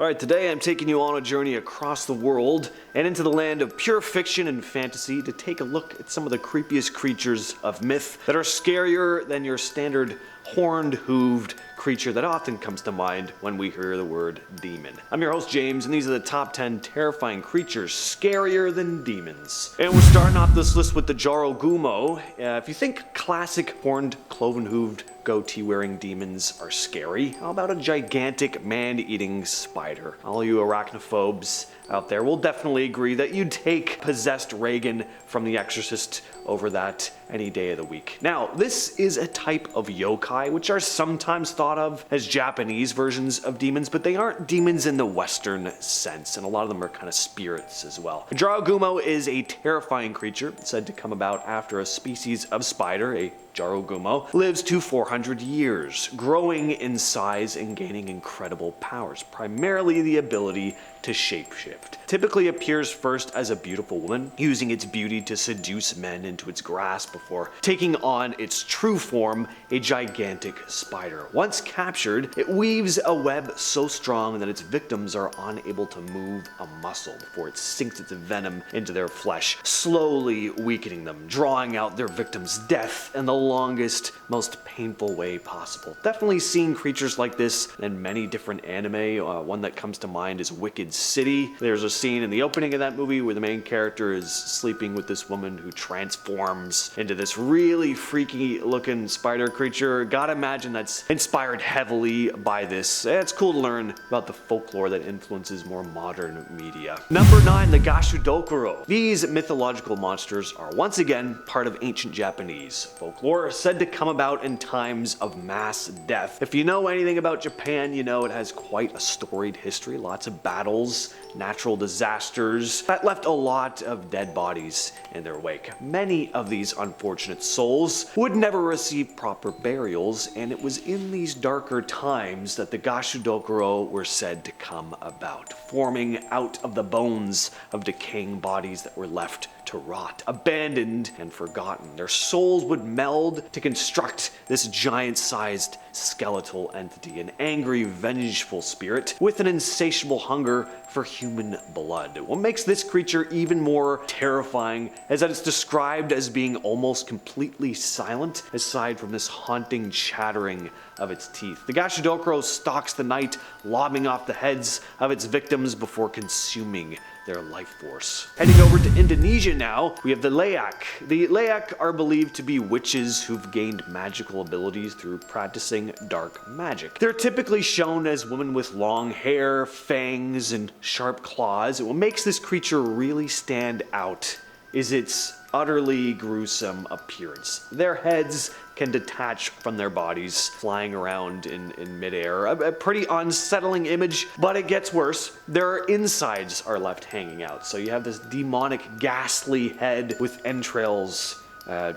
Alright, today I'm taking you on a journey across the world and into the land of pure fiction and fantasy to take a look at some of the creepiest creatures of myth that are scarier than your standard horned, hooved creature that often comes to mind when we hear the word demon. I'm your host James, and these are the top 10 terrifying creatures scarier than demons. And we're starting off this list with the Jorogumo. If you think classic horned, cloven-hooved, goatee-wearing demons are scary, how about a gigantic man-eating spider? All you arachnophobes out there will definitely agree that you'd take possessed Reagan from The Exorcist over that any day of the week. Now, this is a type of yokai, which are sometimes thought of as Japanese versions of demons, but they aren't demons in the Western sense, and a lot of them are kind of spirits as well. A Draugr is a terrifying creature said to come about after a species of spider, a Jorogumo, lives to 400 years, growing in size and gaining incredible powers, primarily the ability to shapeshift. Typically appears first as a beautiful woman, using its beauty to seduce men into its grasp before taking on its true form, a gigantic spider. Once captured, it weaves a web so strong that its victims are unable to move a muscle before it sinks its venom into their flesh, slowly weakening them, drawing out their victim's death in the longest, most painful way possible. Definitely seen creatures like this in many different anime. One that comes to mind is Wicked City. There's a scene in the opening of that movie where the main character is sleeping with this woman who transforms into this really freaky looking spider creature. Gotta imagine that's inspired heavily by this. It's cool to learn about the folklore that influences more modern media. Number 9, the Gashadokuro. These mythological monsters are once again part of ancient Japanese folklore, said to come about in times of mass death. If you know anything about Japan, you know it has quite a storied history, lots of battles, natural disasters that left a lot of dead bodies in their wake. Many of these unfortunate souls would never receive proper burials, and it was in these darker times that the Gashadokuro were said to come about, forming out of the bones of decaying bodies that were left to rot, abandoned and forgotten. Their souls would meld to construct this giant-sized skeletal entity, an angry, vengeful spirit with an insatiable hunger for human blood. What makes this creature even more terrifying is that it's described as being almost completely silent, aside from this haunting chattering of its teeth. The Gashadokuro stalks the night, lobbing off the heads of its victims before consuming their life force. Heading over to Indonesia now, we have the Leyak. The Leyak are believed to be witches who've gained magical abilities through practicing dark magic. They're typically shown as women with long hair, fangs, and sharp claws. And what makes this creature really stand out is its utterly gruesome appearance. Their heads can detach from their bodies, flying around in midair. A pretty unsettling image, but it gets worse. Their insides are left hanging out, so you have this demonic, ghastly head with entrails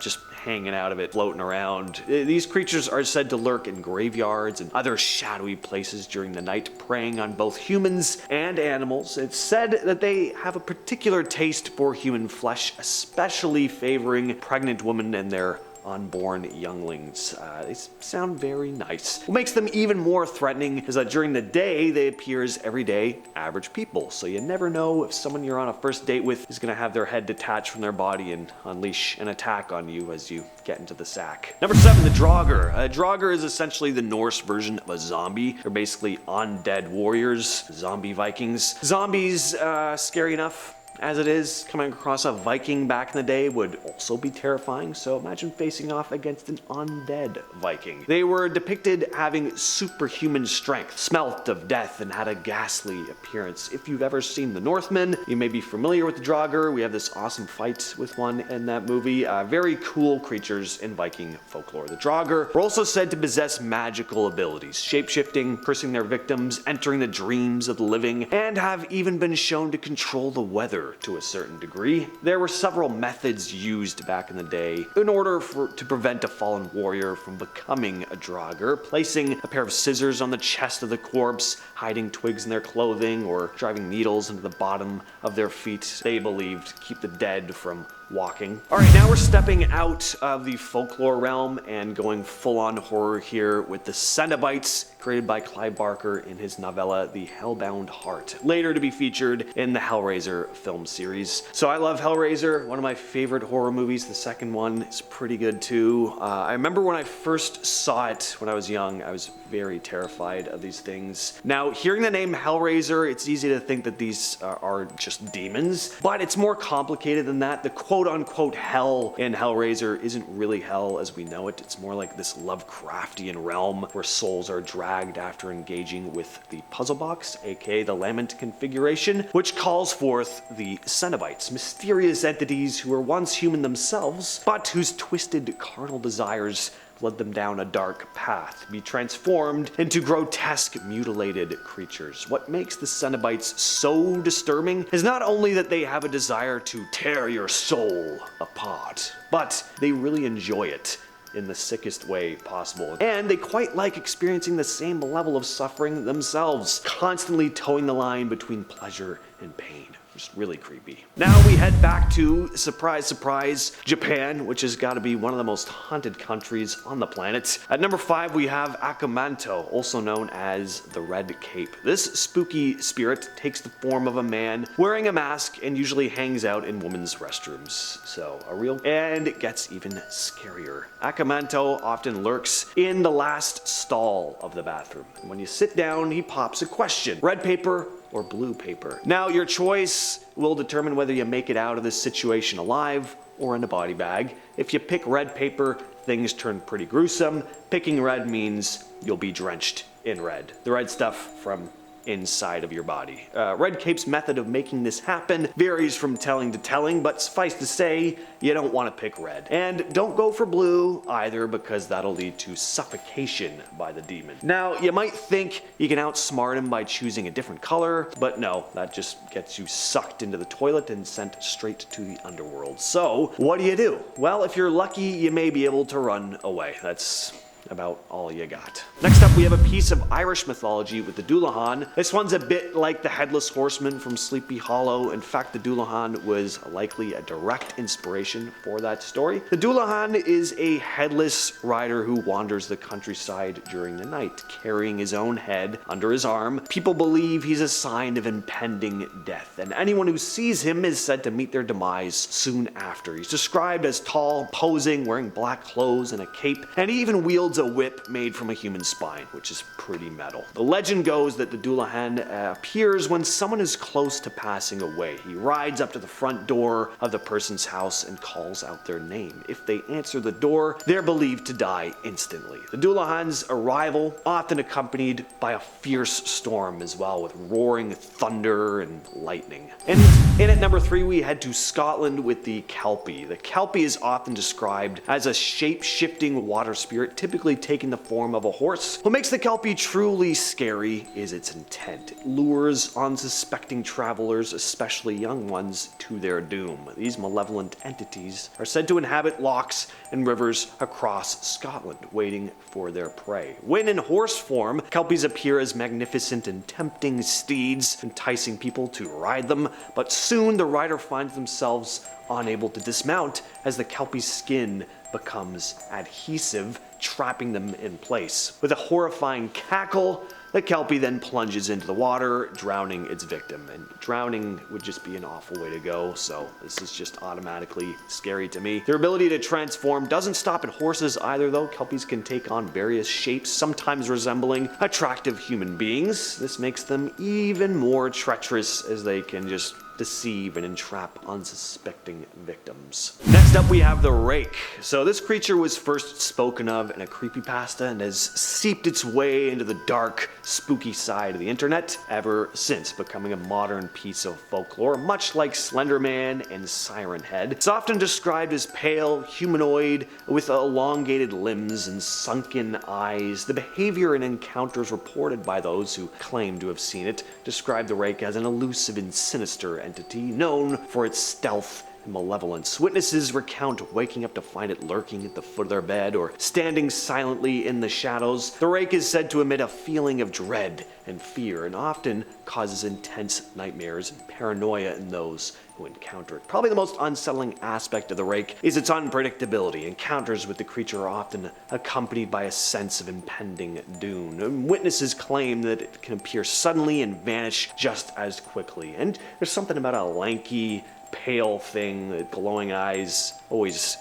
just hanging out of it, floating around. These creatures are said to lurk in graveyards and other shadowy places during the night, preying on both humans and animals. It's said that they have a particular taste for human flesh, especially favoring pregnant women and their unborn younglings. They sound very nice. What makes them even more threatening is that during the day, they appear as everyday, average people. So you never know if someone you're on a first date with is gonna have their head detached from their body and unleash an attack on you as you get into the sack. Number 7, the Draugr. Draugr is essentially the Norse version of a zombie. They're basically undead warriors, zombie Vikings. Zombies, scary enough as it is. Coming across a Viking back in the day would also be terrifying, so imagine facing off against an undead Viking. They were depicted having superhuman strength, smelt of death, and had a ghastly appearance. If you've ever seen The Northman, you may be familiar with the Draugr. We have this awesome fight with one in that movie. Very cool creatures in Viking folklore. The Draugr were also said to possess magical abilities, shapeshifting, cursing their victims, entering the dreams of the living, and have even been shown to control the weather to a certain degree. There were several methods used back in the day in order to prevent a fallen warrior from becoming a Draugr, placing a pair of scissors on the chest of the corpse, hiding twigs in their clothing, or driving needles into the bottom of their feet. They believed to keep the dead from walking. Alright, now we're stepping out of the folklore realm and going full-on horror here with the Cenobites, created by Clive Barker in his novella The Hellbound Heart, later to be featured in the Hellraiser film series. So I love Hellraiser, one of my favorite horror movies. The second one is pretty good too. I remember when I first saw it when I was young, I was very terrified of these things. Now, hearing the name Hellraiser, it's easy to think that these are just demons, but it's more complicated than that. The quote-unquote hell in Hellraiser isn't really hell as we know it. It's more like this Lovecraftian realm where souls are dragged after engaging with the puzzle box, aka the Lament configuration, which calls forth the Cenobites, mysterious entities who were once human themselves, but whose twisted carnal desires led them down a dark path, to be transformed into grotesque, mutilated creatures. What makes the Cenobites so disturbing is not only that they have a desire to tear your soul apart, but they really enjoy it in the sickest way possible. And they quite like experiencing the same level of suffering themselves, constantly towing the line between pleasure and pain. Just really creepy. Now we head back to, surprise, surprise, Japan, which has got to be one of the most haunted countries on the planet. At number 5, we have Manto, also known as the Red Cape. This spooky spirit takes the form of a man wearing a mask and usually hangs out in women's restrooms. So and it gets even scarier. Manto often lurks in the last stall of the bathroom. And when you sit down, he pops a question: red paper or blue paper? Now, your choice will determine whether you make it out of this situation alive or in a body bag. If you pick red paper, things turn pretty gruesome. Picking red means you'll be drenched in red. The red stuff from inside of your body. Red Cape's method of making this happen varies from telling to telling, but suffice to say, you don't want to pick red. And don't go for blue either, because that'll lead to suffocation by the demon. Now, you might think you can outsmart him by choosing a different color, but no, that just gets you sucked into the toilet and sent straight to the underworld. So, what do? Well, if you're lucky, you may be able to run away. That's about all you got. Next up, we have a piece of Irish mythology with the Dullahan. This one's a bit like the Headless Horseman from Sleepy Hollow. In fact, the Dullahan was likely a direct inspiration for that story. The Dullahan is a headless rider who wanders the countryside during the night, carrying his own head under his arm. People believe he's a sign of impending death, and anyone who sees him is said to meet their demise soon after. He's described as tall, posing, wearing black clothes and a cape, and he even wields a whip made from a human spine, which is pretty metal. The legend goes that the Dullahan appears when someone is close to passing away. He rides up to the front door of the person's house and calls out their name. If they answer the door, they're believed to die instantly. The Dullahan's arrival often accompanied by a fierce storm as well, with roaring thunder and lightning. And in at number 3, we head to Scotland with the Kelpie. The Kelpie is often described as a shape-shifting water spirit, typically taking the form of a horse. What makes the Kelpie truly scary is its intent. It lures unsuspecting travelers, especially young ones, to their doom. These malevolent entities are said to inhabit lochs and rivers across Scotland, waiting for their prey. When in horse form, Kelpies appear as magnificent and tempting steeds, enticing people to ride them, but soon the rider finds themselves unable to dismount as the Kelpie's skin becomes adhesive, trapping them in place. With a horrifying cackle, the Kelpie then plunges into the water, drowning its victim. And drowning would just be an awful way to go, so this is just automatically scary to me. Their ability to transform doesn't stop at horses either, though. Kelpies can take on various shapes, sometimes resembling attractive human beings. This makes them even more treacherous, as they can just deceive and entrap unsuspecting victims. Next up, we have the Rake. So this creature was first spoken of in a creepypasta and has seeped its way into the dark, spooky side of the internet ever since, becoming a modern piece of folklore, much like Slender Man and Siren Head. It's often described as pale, humanoid, with elongated limbs and sunken eyes. The behavior and encounters reported by those who claim to have seen it describe the Rake as an elusive and sinister entity known for its stealth and malevolence. Witnesses recount waking up to find it lurking at the foot of their bed or standing silently in the shadows. The Rake is said to emit a feeling of dread and fear and often causes intense nightmares and paranoia in those who encounter it. Probably the most unsettling aspect of the Rake is its unpredictability. Encounters with the creature are often accompanied by a sense of impending doom. And witnesses claim that it can appear suddenly and vanish just as quickly. And there's something about a lanky, pale thing with glowing eyes always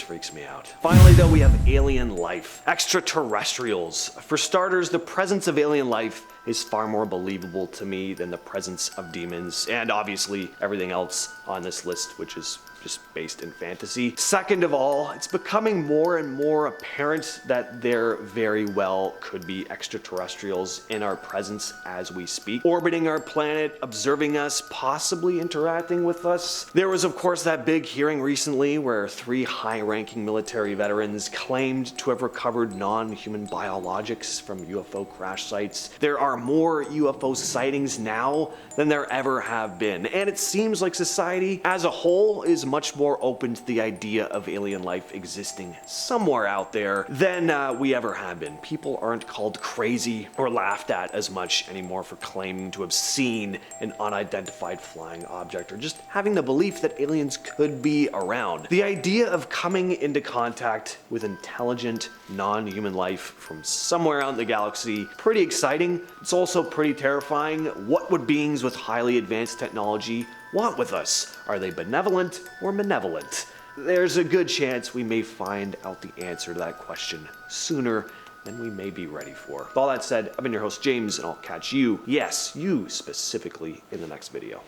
freaks me out. Finally though, we have alien life. Extraterrestrials. For starters, the presence of alien life is far more believable to me than the presence of demons, and obviously everything else on this list, which is just based in fantasy. Second of all, it's becoming more and more apparent that there very well could be extraterrestrials in our presence as we speak, orbiting our planet, observing us, possibly interacting with us. There was of course that big hearing recently where 3 high-ranking military veterans claimed to have recovered non-human biologics from UFO crash sites. There are more UFO sightings now than there ever have been, and it seems like society as a whole is much more open to the idea of alien life existing somewhere out there than we ever have been. People aren't called crazy or laughed at as much anymore for claiming to have seen an unidentified flying object or just having the belief that aliens could be around. The idea of coming into contact with intelligent, non-human life from somewhere out in the galaxy, pretty exciting. It's also pretty terrifying. What would beings with highly advanced technology want with us? Are they benevolent or malevolent? There's a good chance we may find out the answer to that question sooner than we may be ready for. With all that said, I've been your host James, and I'll catch you, yes, you specifically, in the next video.